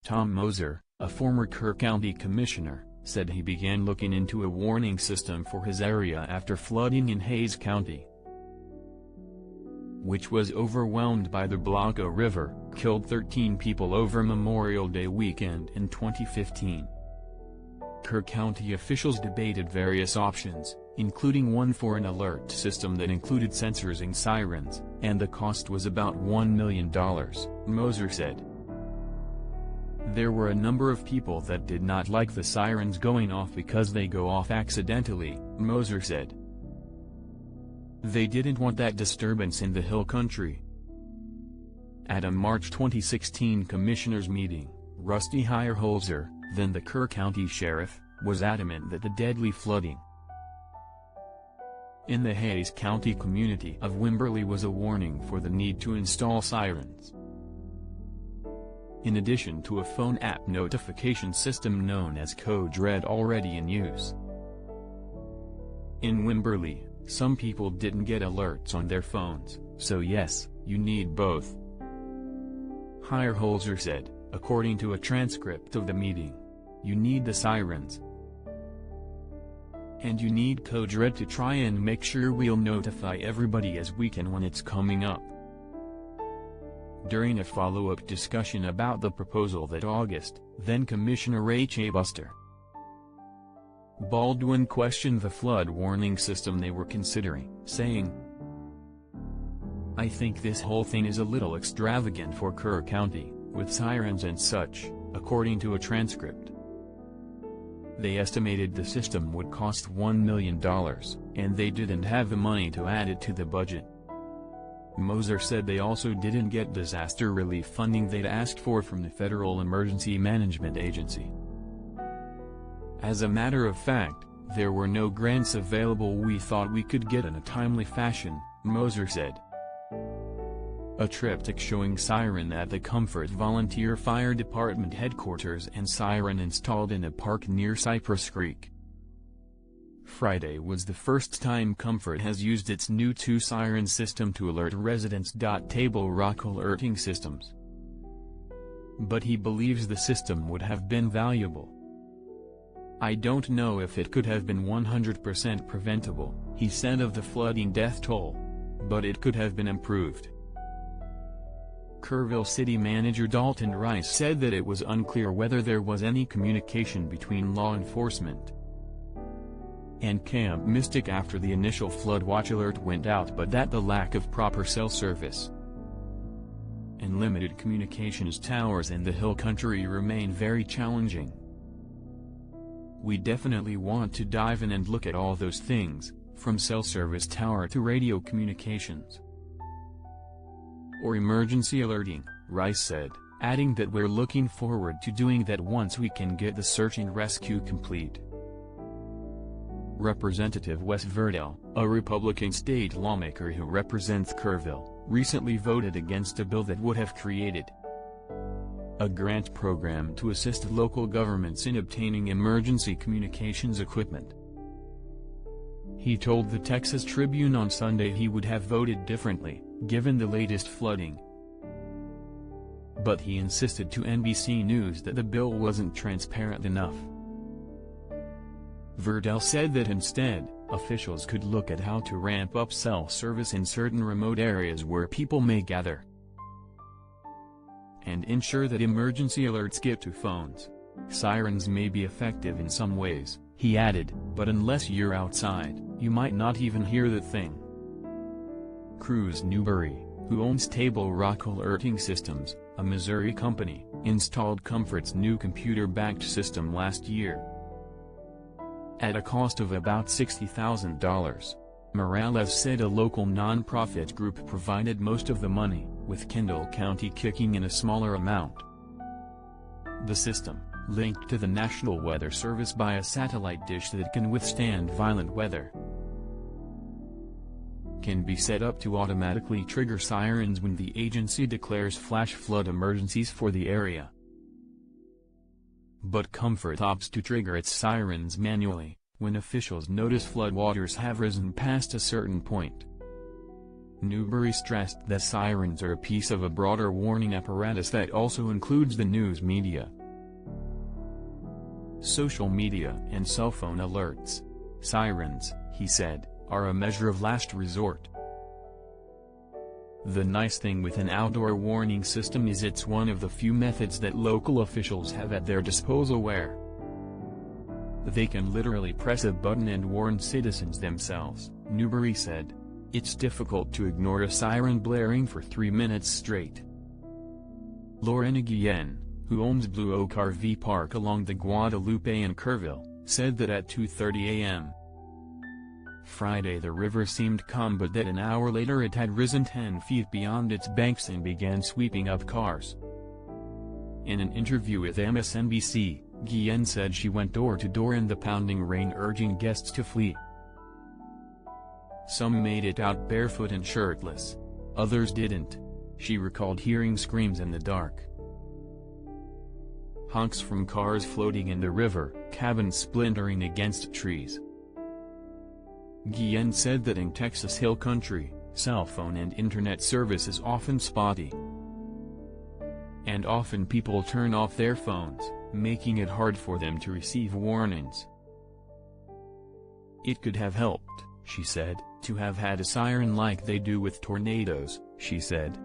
Tom Moser, a former Kerr County commissioner, said he began looking into a warning system for his area after flooding in Hayes County, which was overwhelmed by the Blanco River, killed 13 people over Memorial Day weekend in 2015. Kerr County officials debated various options, including one for an alert system that included sensors and sirens, and the cost was about $1 million, Moser said. There were a number of people that did not like the sirens going off because they go off accidentally, Moser said. They didn't want that disturbance in the hill country. At a March 2016 commissioners' meeting, Rusty Heyerholzer, then the Kerr County sheriff, was adamant that the deadly flooding in the Hayes County community of Wimberley was a warning for the need to install sirens. In addition to a phone app notification system known as Code Red already in use. In Wimberley, some people didn't get alerts on their phones, so yes, you need both. Heyerholzer said, according to a transcript of the meeting. You need the sirens. And you need Code Red to try and make sure we'll notify everybody as we can when it's coming up. During a follow-up discussion about the proposal that August, then Commissioner H.A. Buster Baldwin questioned the flood warning system they were considering, saying, "I think this whole thing is a little extravagant for Kerr County, with sirens and such," according to a transcript. They estimated the system would cost $1 million, and they didn't have the money to add it to the budget. Moser said they also didn't get disaster relief funding they'd asked for from the Federal Emergency Management Agency. As a matter of fact, there were no grants available we thought we could get in a timely fashion, Moser said. A triptych showing siren at the Comfort Volunteer Fire Department headquarters and siren installed in a park near Cypress Creek. Friday was the first time Comfort has used its new 2-siren system to alert residents. Table Rock alerting systems. But he believes the system would have been valuable. "I don't know if it could have been 100% preventable," he said of the flooding death toll. "But it could have been improved." Kerrville City Manager Dalton Rice said that it was unclear whether there was any communication between law enforcement and Camp Mystic after the initial flood watch alert went out, but that the lack of proper cell service and limited communications towers in the hill country remain very challenging. "We definitely want to dive in and look at all those things, from cell service tower to radio communications or emergency alerting," Rice said, adding that we're looking forward to doing that once we can get the search and rescue complete. Representative Wes Verdell, a Republican state lawmaker who represents Kerrville, recently voted against a bill that would have created a grant program to assist local governments in obtaining emergency communications equipment. He told the Texas Tribune on Sunday he would have voted differently, given the latest flooding. But he insisted to NBC News that the bill wasn't transparent enough. Verdell said that instead, officials could look at how to ramp up cell service in certain remote areas where people may gather, and ensure that emergency alerts get to phones. "Sirens may be effective in some ways," he added, "but unless you're outside, you might not even hear the thing." Cruz Newberry, who owns Table Rock Alerting Systems, a Missouri company, installed Comfort's new computer-backed system last year at a cost of about $60,000. Morales said a local non-profit group provided most of the money, with Kendall County kicking in a smaller amount. The system, linked to the National Weather Service by a satellite dish that can withstand violent weather, can be set up to automatically trigger sirens when the agency declares flash flood emergencies for the area. But Comfort opts to trigger its sirens manually, when officials notice floodwaters have risen past a certain point. Newbury stressed that sirens are a piece of a broader warning apparatus that also includes the news media, social media and cell phone alerts. Sirens, he said, are a measure of last resort. The nice thing with an outdoor warning system is it's one of the few methods that local officials have at their disposal where they can literally press a button and warn citizens themselves, Newbury said. It's difficult to ignore a siren blaring for 3 minutes straight. Lorena Guillen, who owns Blue Oak RV Park along the Guadalupe and Kerrville, said that at 2:30 a.m. Friday the river seemed calm, but that an hour later it had risen 10 feet beyond its banks and began sweeping up cars. In an interview with MSNBC, Guillen said she went door to door in the pounding rain urging guests to flee. Some made it out barefoot and shirtless. Others didn't. She recalled hearing screams in the dark. Honks from cars floating in the river, cabins splintering against trees. Guillen said that in Texas Hill Country, cell phone and internet service is often spotty. And often people turn off their phones, making it hard for them to receive warnings. It could have helped, she said, to have had a siren like they do with tornadoes, she said.